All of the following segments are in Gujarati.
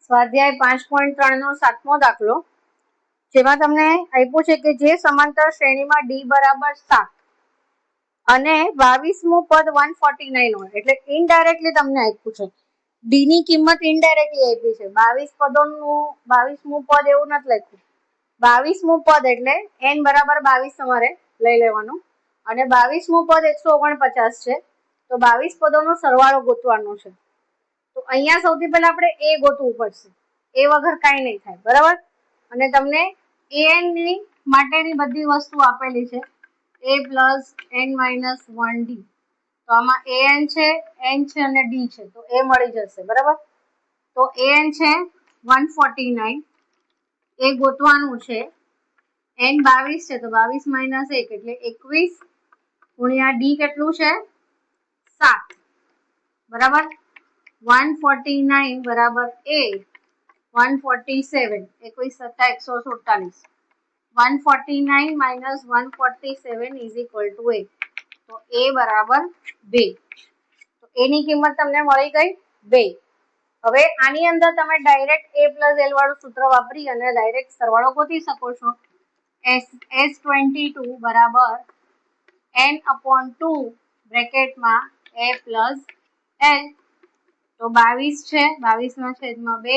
સ્વાધ્યાય 5.3 નો 7મો દાખલો, જેમાં તમને આપ્યું છે કે જે સમાંતર શ્રેણીમાં d બરાબર 7 અને 22મું પદ 149 હોય, એટલે ઇનડાયરેક્ટલી તમને આપ્યું છે. d ની કિંમત ઇનડાયરેક્ટલી આપી છે. 22 પદોનું 22મું પદ એવું નથી લખ્યું. 22મું પદ એટલે n બરાબર 22 તમારે લઈ લેવાનું, અને 22મું પદ 149 છે, તો 22 પદોનો સરવાળો ગોતવાનો છે. તો અહીંયા સૌથી પહેલા આપણે a ગોતવું પડશે. એ વગર કાંઈ નહીં થાય, બરાબર. અને તમને an ની માટેની બધી વસ્તુ આપેલી છે, a plus n minus 1d. તો આમાં an છે, n છે અને d છે, તો એ મળી જશે, બરાબર. તો an છે 149, એ ગોતવાનું છે. n 22 છે, તો 22 માઇનસ 1 એટલે 21 ગુણ્યા d કેટલું છે 7, બરાબર. 149 બરાબર a 147, 21 સત્તા 147. 149 minus 147 is equal to a. તો a બરાબર 2. તો a ની કિંમત તમને મળી ગઈ 2. હવે આની અંદર તમે ડાયરેક્ટ a પ્લસ l વાળું સૂત્ર વાપરી અને ડાયરેક્ટ સરવાળો ગોતી શકો છો. S22 બરાબર n/2 બ્રેકેટમાં a પ્લસ l. તો 22 છે, 22 ના છેદમાં 2.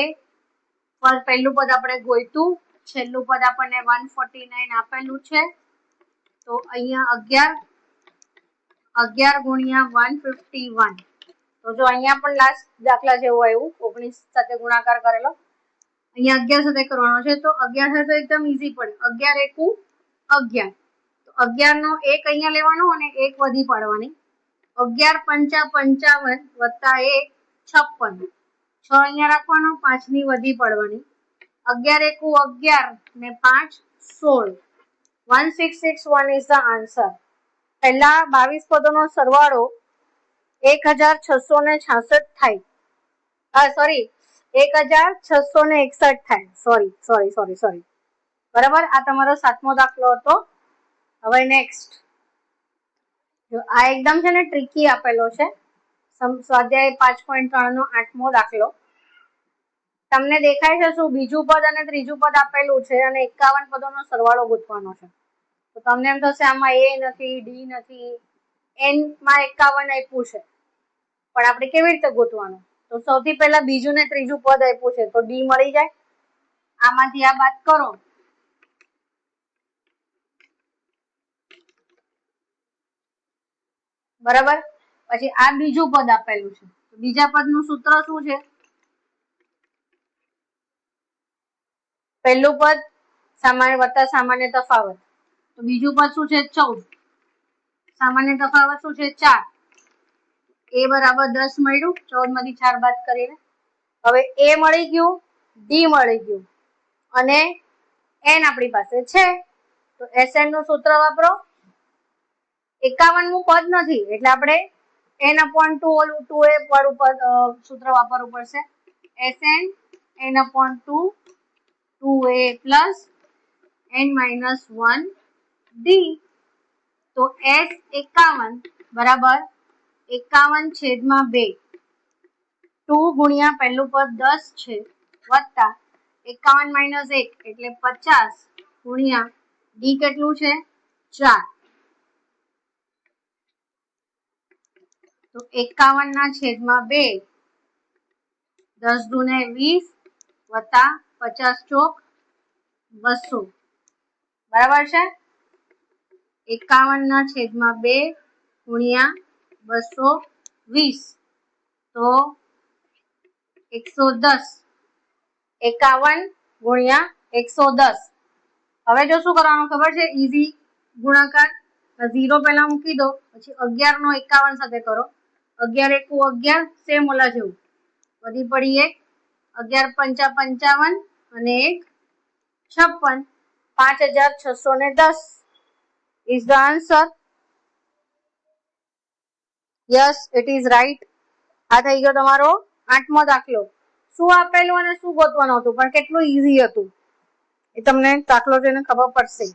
પહેલું પદ આપણે ગોઈતું, છેલ્લું પદ આપણને 149 આપેલું છે, તો અહીંયા 11 ગુણ્યા 151. તો જો અહીંયા પણ લાસ્ટ દાખલા જેવું આવ્યું, 19 સાથે ગુણાકાર કરેલો, અહીંયા 11 સાથે કરવાનો છે, તો 11 સાથે તો એકદમ ઈઝી પડે. 11 એકુ 11, તો 11 નો 1 અહીંયા લેવાનો અને 1 વધી પાડવાની. 11 પંચા 55 વત્તા 1 56, 6 અહીંયા રાખવાનો, 5 ની વધી પાડવાની. 11 એકુ 11 ને 5 16. 1661 is the answer. પહેલા 22 પદોનો સરવાળો 1666 થાય. સોરી 1661 થાય. સોરી. બરાબર. આ તમારો 7મો દાખલો હતો. હવે નેક્સ્ટ, જો આ એકદમ છે ને ટ્રિકી આપેલો છે. સ્વાધ્યાય 5.3 નો 8મો દાખલો. તમને દેખાય છે શું? બીજું પદ અને ત્રીજું પદ આપેલું છે અને 51 પદોનો સરવાળો ગોતવાનો છે. તો તમને એમ થશે આમાં a નથી, d નથી, n માં 51 આપ્યું છે, પણ આપણે કેવી રીતે ગોતવાનું? તો સૌથી પહેલા બીજું ને ત્રીજું પદ આપ્યું છે, તો d મળી જાય. આમાંથી આ બાદ કરો, બરાબર. પછી આ બીજું પદ આપેલું છે, બીજા પદનું સૂત્ર શું છે? પહેલું પદ સામાન્ય વત્તા સામાન્ય તફાવત, તો બીજું પદ શું છે 14, સામાન્ય તફાવત શું છે 4. a બરાબર 10 મળ્યું, 14 માંથી 4 બાદ કરીને. હવે a મળી ગયું, d મળી ગયું અને n આપણી પાસે છે, તો Sn નું સૂત્ર વાપરો. 51મું પદ નથી એટલે આપણે n/2 ઓલું 2a વાળું પદ સૂત્ર વાપરવું પડશે. Sn n/2 2a plus n minus 1d. તો S51 બરાબર 51 છેદમાં 2. 2 ગુણ્યા પહેલું પદ 10 છે, વત્તા 51 માઇનસ 1 એટલે 50 ગુણ્યા d કેટલું છે 4. તો 51 ના છેદમાં 2, 10 દુને 20 વત્તા 50 ચોક 200, બરાબર છે. 51 ના છેદમાં 2 ગુણ્યા 220, તો 110. 51 ગુણ્યા 110. હવે જો શું કરવાનું ખબર છે? ઈઝી ગુણાકાર. 0 પહેલા મૂકી દો, પછી 11 નો 51 સાથે કરો. 11 એકુ 11, સેમ ઓલા જેવું, વધી પડી 1. 11 પંચા 55 અને 1 56. 5610 is the answer. Yes, it is right. આ થઈ ગયો તમારો 8મો દાખલો. શું આપેલું અને શું ગોતવાનું હતું, પણ કેટલું ઈઝી હતું એ તમને દાખલો જોઈને ખબર પડશે.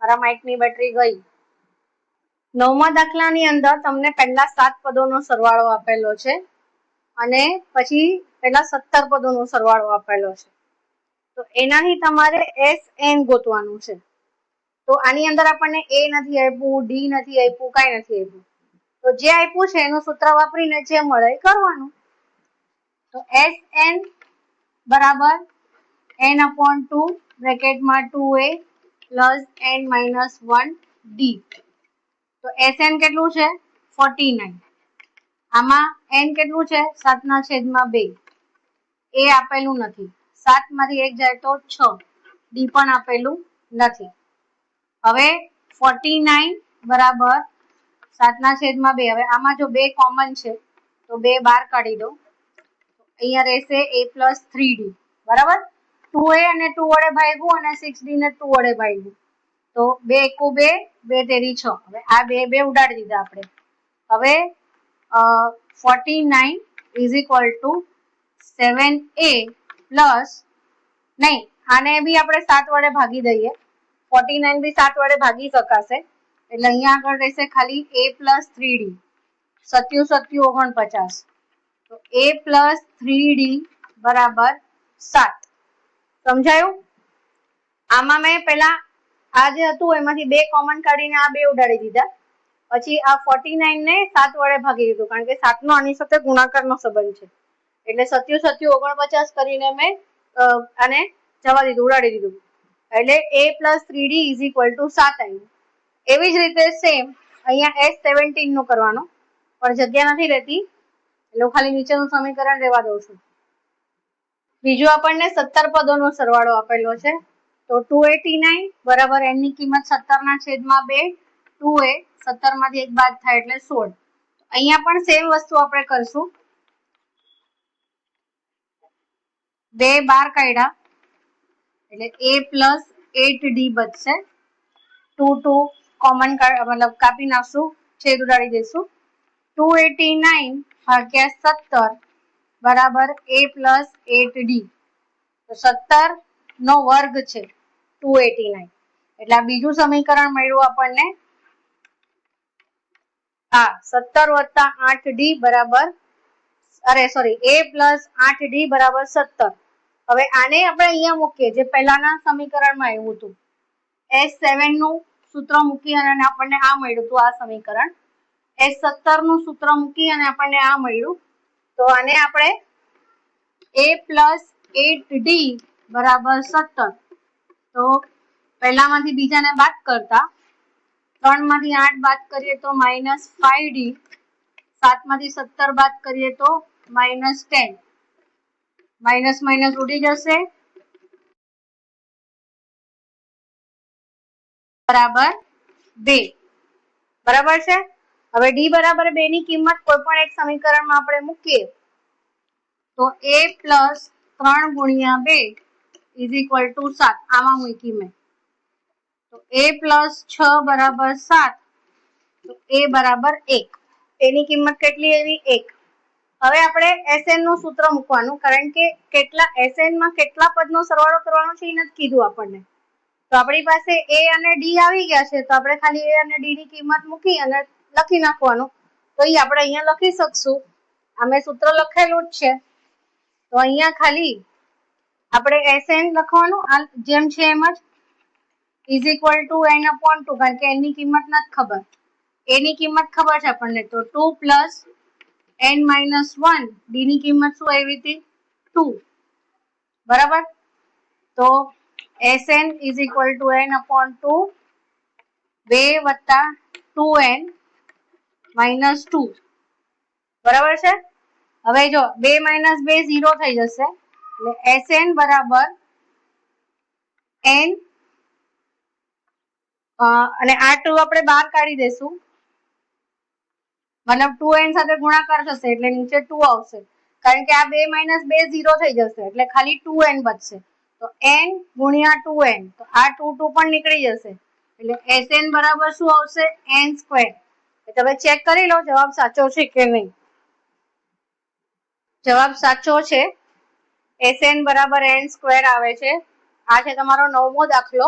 મારા માઇકની બેટરી ગઈ. 9મા દાખલાની અંદર તમને પહેલા 7 પદોનો સરવાળો આપેલો છે અને પછી પેલા 17 પદોનો સરવાળો આપેલો છે. તો એનાથી તમારે SN ગોતવાનું છે. તો આની અંદર આપણને A નથી આપ્યું, D નથી આપ્યું, કાંઈ નથી આપ્યું. તો જે આપ્યું છે એનું સૂત્ર વાપરીને જે મળે એ કરવાનું. તો SN બરાબર n/2 બ્રેકેટમાં 2A પ્લસ n-1D. તો SN કેટલું છે? 49. આમાં n કેટલું છે? 7/2. A આપેલું નથી. 7 માંથી 1 જાય તો 6. D પણ આપેલું નથી. હવે 49 બરાબર 7/2. હવે આમાં જો 2 કોમન છે તો 2 બહાર કાઢી દો. અહીંયા રહેશે A પ્લસ 3D. બરાબર? 2A અને 2 વડે ભાગ્યું અને 6D ને 2 વડે ભાગ્યું. તો 2 × 2 2 તેરી 6. હવે આ 2 ઉડાડી દીધા આપણે. હવે 49 is equal to 7A plus, નહીં, આને બી આપણે 7 વડે ભાગી દઈએ. 49 બી 7 વડે ભાગી શકાશે. એટલે અહીંયા આગળ રહેશે ખાલી A પ્લસ 3D. 7 × 7 = 49. તો A પ્લસ 3D બરાબર 7. સમજાયું? આમાં મેં પેલા આ જે હતું એમાંથી 2 કોમન કાઢીને આ 2 ઉડાડી દીધા. પછી આ 49 ને 7 વડે ભાગી દીધું, કારણ કે 7 નો આની સાથે ગુણાકારનો સંબંધ છે. એટલે 7 × 7 = 49 કરીને મેં આને જવા દીધું, ઉડાડી દીધું. એટલે A plus 3D is equal to 7 આવ્યું. એવી જ રીતે સેમ અહીંયા S17 નું કરવાનું, પણ જગ્યા નથી રહેતી એટલે ખાલી નીચેનું સમીકરણ રહેવા દઉં છું. બીજું આપણને 17 પદોનો સરવાળો આપેલો છે. તો 289 બરાબર n ની કિંમત 17/2. 2A 17 માંથી 1 બાદ થાય એટલે 16. અહીંયા પણ સેમ વસ્તુ આપણે કરશું. 2 બહાર કાઢ્યા એટલે A પ્લસ 8D બચશે. 2 કોમન મતલબ કાપી નાખશું, છેદ ઉડાડી દઈશું. 289 ભાગ્યા 17 બરાબર A પ્લસ 8D. તો 17 નો વર્ગ છે 289. એટલે આ બીજું સમીકરણ મળ્યું આપણને. હા, 17 + 8D બરાબર, A પ્લસ 8D બરાબર 17. હવે આને આપણે અહીંયા મૂકીએ, જે પહેલાના સમીકરણમાં આવ્યું હતું. S7 નું સૂત્ર મૂકી અને આપણને આ મળ્યું હતું, આ સમીકરણ. S17 નું સૂત્ર મૂકી અને આપણને આ મળ્યું. તો આને આપણે A પ્લસ 8D બરાબર 17. તો પહેલામાંથી બીજાને બાદ કરતા 3 માંથી 8 બાદ કરીએ તો -5D. 7 માંથી 17 બાદ કરીએ તો -10. માઇનસ માઇનસ ઉડી જશે, બરાબર 2. બરાબર છે? હવે D બરાબર 2 ની કિંમત કોઈ પણ એક સમીકરણમાં આપણે મૂકીએ તો A plus 3 × 2 is equal to 7. આમાં મૂકી મેં. તો A પ્લસ 6 બરાબર 7. તો A બરાબર 1. એની કિંમત કેટલી આવી? 1. હવે આપણે SN નું સૂત્ર મૂકવાનું, કારણ કે SN માં કેટલા પદનો સરવાળો કરવાનો છે એ નથી કીધું આપણને. તો આપણી પાસે A અને D આવી ગયા છે, તો આપણે ખાલી A અને D ની કિંમત મૂકી અને લખી નાખવાનું. તો એ આપણે અહીંયા લખી શકશું. અમે સૂત્ર લખેલું જ છે. તો અહીંયા ખાલી આપણે SN લખવાનું, જેમ છે એમ જ, ઇઝ ઇક્વલ ટુ n/2, કારણ કે n ની કિંમત નથી ખબર. A ની કિંમત ખબર છે આપણને, તો 2 પ્લસ n-1. D ની કિંમત શું આવી હતી? 2. બરાબર? તો SN is equal to n/2, 2 + 2n - 2. બરાબર છે? હવે જો 2 - 2 0 થઈ જશે. એટલે SN બરાબર n, અને આ 2 આપણે બહાર કાઢી દેશું, મતલબ 2n સાથે ગુણાકાર થશે એટલે નીચે 2 આવશે. કારણ કે આ 2 - 2 0 થઈ જશે એટલે ખાલી 2n બચશે. તો n × 2n, તો આ 2 પણ નીકળી જશે. એટલે SN બરાબર શું આવશે? n². તમે ચેક કરી લો જવાબ સાચો છે કે નહીં. જવાબ સાચો છે. SN બરાબર n² આવે છે. આ છે તમારો 9મો દાખલો.